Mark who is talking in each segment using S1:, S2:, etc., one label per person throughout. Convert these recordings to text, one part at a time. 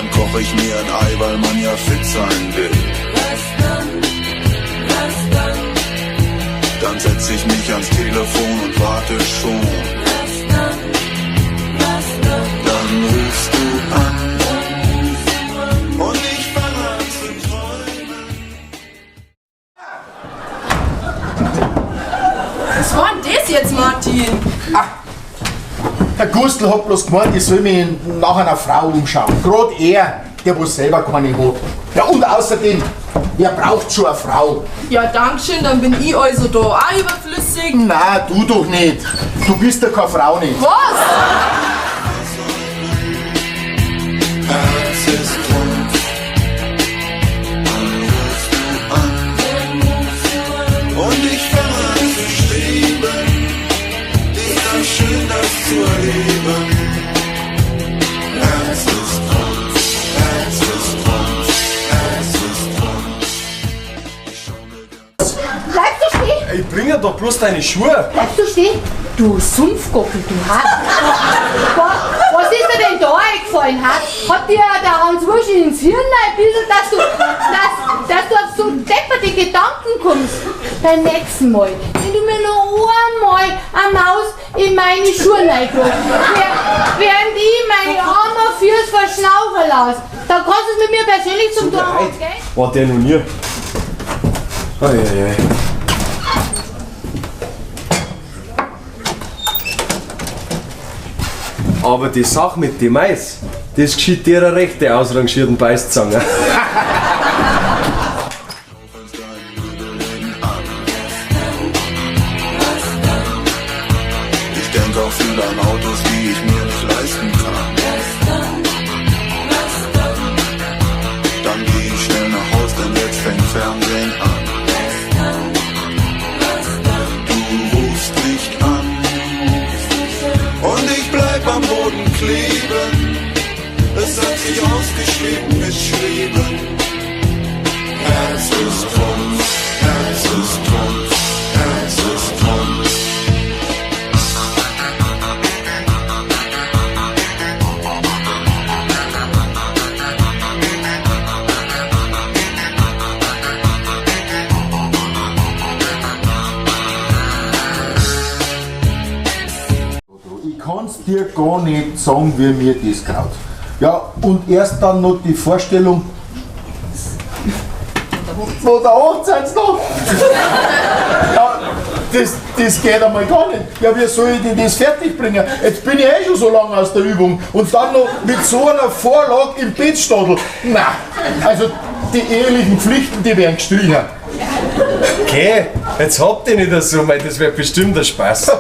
S1: Dann koche ich mir ein Ei, weil man ja fit sein will. Dann setze ich mich ans Telefon und warte schon. Dann rufst du an und ich fange an zu träumen.
S2: Was war denn das jetzt, Martin?
S3: Der Gustl hat bloß gemeint, ich soll mich nach einer Frau umschauen. Gerade er, der wo selber keine hat. Ja, und außerdem, wer braucht schon eine Frau?
S2: Ja, dankeschön, dann bin ich also da auch überflüssig.
S3: Nein, du doch nicht. Du bist ja keine Frau nicht.
S2: Was?
S1: Herz ist Trumpf, dann rufst du an und ich fange an zu schweben. Ist das schön, das zu erleben. Herz ist Trumpf, Herz ist Trumpf, Herz ist Trumpf.
S4: Bleibst du stehen?
S5: Ich bringe doch bloß deine Schuhe.
S4: Bleibst du stehen? Du Sumpfgockel, du hast. Was ist dir denn da eingefallen? Hat dir der Hans Wusch ins Hirn eingebildet, dass du auf so depperte Gedanken kommst? Beim nächsten Mal, wenn du mir noch einmal eine Maus in meine Schuhe reintust, während ich meine armen Füße verschnaufen lasse, dann kannst du es mit mir persönlich zum Tor haben, gell?
S5: War der noch nie? Eieiei. Aber die Sache mit dem Mais, das geschieht dir eine rechte ausrangierten Beißzange.
S1: Ich denke auch viel an Autos, die ich mir nicht leisten kann. Dann geh ich schnell nach Haus, denn jetzt fängt Fernsehen an. Du rufst mich an und ich bleib am Boden kleben. Es hat sich ausgeschrieben, geschrieben. Herz ist Trumpf, Herz ist Trumpf, Herz ist Trumpf.
S3: Ich kann's dir gar nicht sagen, wie mir das graut. Ja, und erst dann noch die Vorstellung, wo der Hochzeitstag. Ja, das geht einmal gar nicht. Ja, wie soll ich denn das fertig bringen? Jetzt bin ich eh schon so lange aus der Übung. Und dann noch mit so einer Vorlage im Bettstadel. Nein, also die ehelichen Pflichten, die werden gestrichen.
S5: Okay, jetzt habt ihr nicht so, weil das wird bestimmt ein Spaß.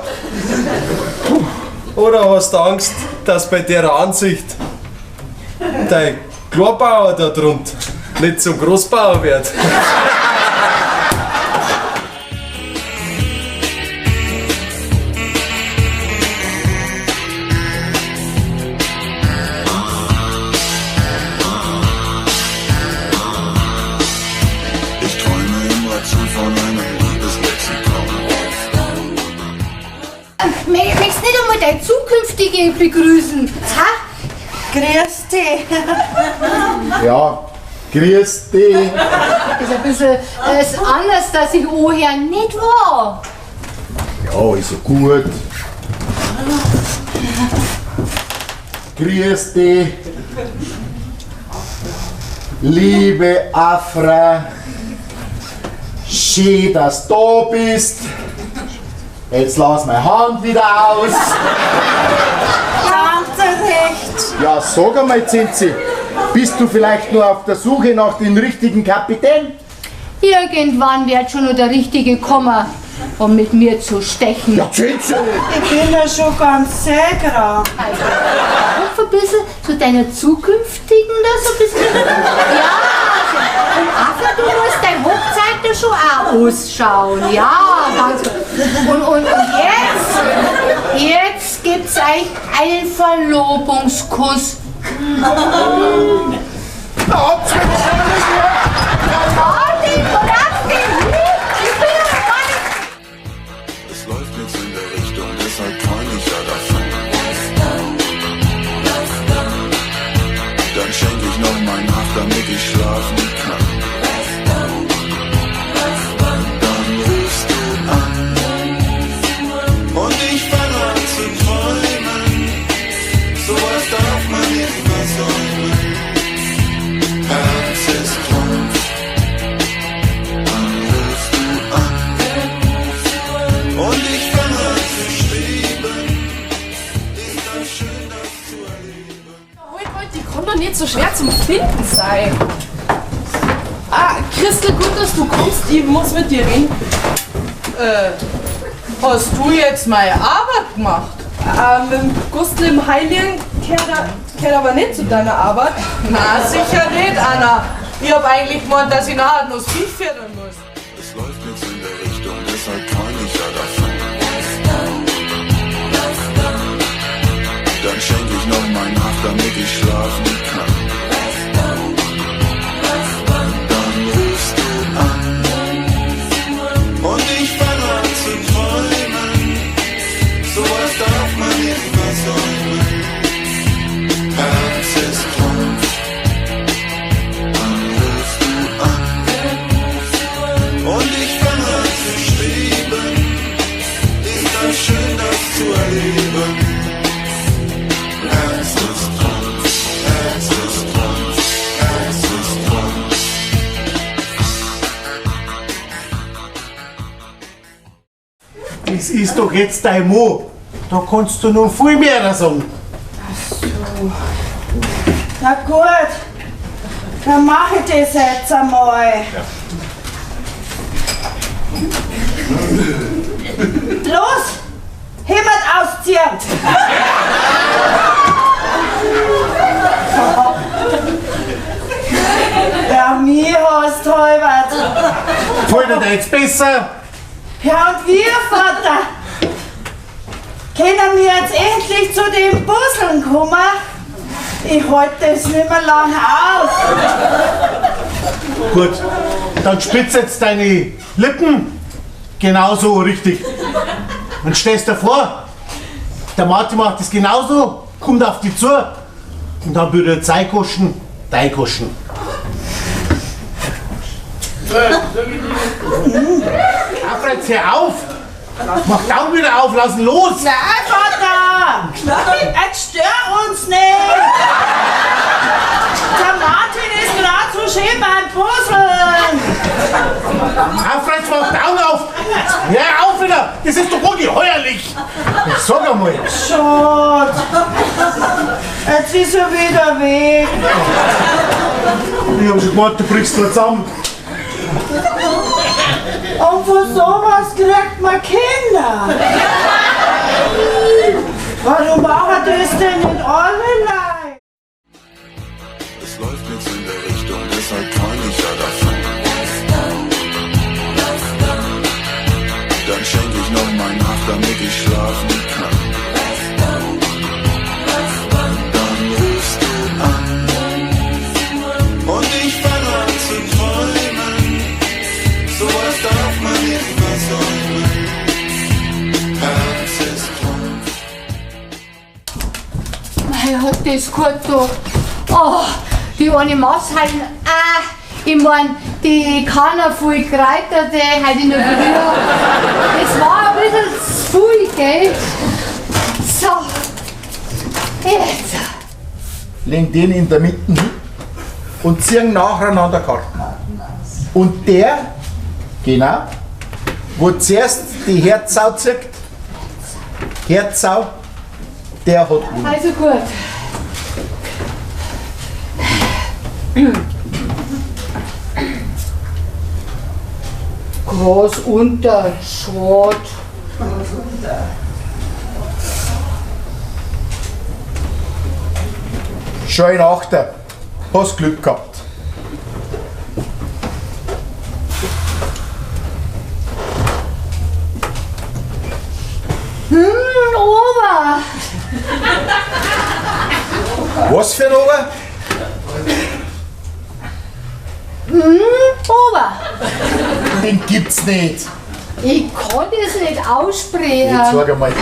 S5: Oder hast du Angst, dass bei der Ansicht dein Kleinbauer da drunter nicht zum Großbauer wird?
S1: Ich träume immerzu von einem Liebeslexikon.
S4: Möchtest du nicht einmal deine zukünftige begrüßen? Ha?
S6: Grüß dich.
S3: Ja, grüß dich.
S4: Ist ein bisschen anders, dass ich vorher nicht war.
S3: Ja, ist ja gut. Grüß dich. Liebe Afra, schön, dass du da bist. Jetzt lass meine Hand wieder aus.
S6: Habt ihr recht.
S3: Ja, sag einmal, Zinzi, bist du vielleicht nur auf der Suche nach dem richtigen Kapitän?
S4: Irgendwann wird schon noch der Richtige kommen, um mit mir zu stechen.
S3: Ja, Zinzi!
S6: Ich bin ja schon ganz sicher.
S4: Ruf ein bisschen zu deiner zukünftigen da so ein bisschen. Ja, und Afra, du musst dein Hochzeiter schon auch ausschauen. Ja, ganz gut. Und jetzt gibt's euch einen Verlobungskuss.
S1: Es läuft nichts in der Richtung, deshalb träume ich ja davon. Dann schenke ich
S2: kann doch nicht so schwer zum Finden sein. Ah, Christel, gut, dass du kommst. Ich muss mit dir reden. Hast du jetzt meine Arbeit gemacht? Mit dem Gustl im Heiligen gehört aber nicht zu deiner Arbeit. Na, sicher nicht, Anna. Ich hab eigentlich gemeint, dass ich nachher noch das Vieh füttern muss.
S1: Es läuft nichts in der Richtung, deshalb träum ich ja davon. Dann schenk ich noch mal nach, damit ich schlafen kann. Dann rufst du an und ich fange an zu träumen. Sowas darf man nicht versäumen. Herz ist Trumpf. Dann rufst du an und ich fange an zu schweben. Ist das schön, das zu erleben. Herz ist Trumpf, Herz ist Trumpf, Herz ist Trumpf.
S3: Das ist doch jetzt dein Mo. Da kannst du noch viel mehr sagen.
S6: Na gut, dann mache ich das jetzt einmal. Los, Himmel ausziehen! Ja, mir hast du halbert.
S3: Gefällt dir jetzt besser?
S6: Ja, und wir, Vater? Können wir jetzt endlich zu den Puzzeln kommen? Ich halte das nicht mehr lange aus.
S3: Gut, dann spitz jetzt deine Lippen genauso richtig. Und stellst dir vor, der Martin macht das genauso, kommt auf dich zu und dann würde er Zeikoschen, Deikoschen. Alfred, hör auf! Mach die Augen wieder auf, lass ihn los!
S6: Nein, Vater! Jetzt stör uns nicht! Der Martin ist gerade so schön beim Puzzeln!
S3: Alfred, mach die Augen auf! Hör auf wieder! Das ist doch ungeheuerlich! Ich sag einmal!
S6: Schade! Jetzt ist er wieder weg!
S3: Ich hab schon gemeint, du brichst nur zusammen!
S6: Und für sowas kriegt man Kinder! Warum machen das denn nicht alle Leute?
S1: Es läuft nichts in der Richtung, deshalb träum ich ja davon. Dann schenk ich noch mal nach, damit ich schlafen kann. Dann rufst du an und ich fange an zu träumen. Sowas darf man nicht versäumen. Herz ist Trumpf.
S4: Mein Gott, das gut da. Oh, die eine Maus halt. Ich mein, die kann ja viel Kräuter, die halt in der Früh. Das war ein bisschen zu viel, gell? So, jetzt.
S3: Leg den in der Mitte hin und ziehen nacheinander Karten. Und der, genau, wo zuerst die Herzau zieht, Herzau, der hat gewonnen.
S4: Also gut. Groß unter, Schrot.
S3: Schön Achter, hast Glück gehabt.
S4: Ober.
S3: Was für ein Ober?
S4: Ober.
S3: Den gibt's nicht.
S4: Ich kann das nicht
S3: Jetzt
S4: aussprechen.
S3: sag einmal.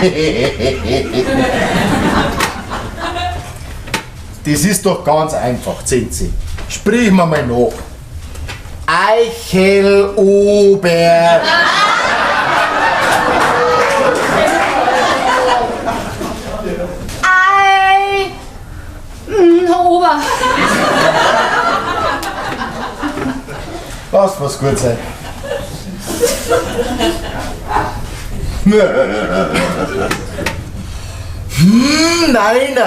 S3: Das ist doch ganz einfach, Zinzi. Sprich mir mal nach. Eichelober.
S4: Ober.
S3: Lass was gut sein. Nein.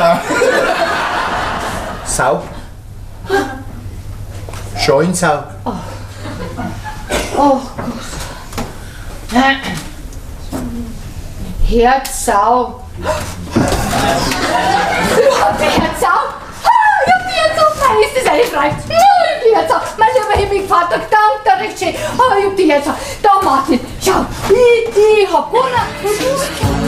S3: Sau. Scheunensau.
S4: Oh Gott. Herzsau. Du habt die Herzsau? Ich hab die Herzsau. Ist das eine Freude? Ich hab die Herzsau. Mein lieber himmlischer Vater, danke dir recht schön. Ich hab die Herzsau. Da, Martin, schau, ich hab gewonnen.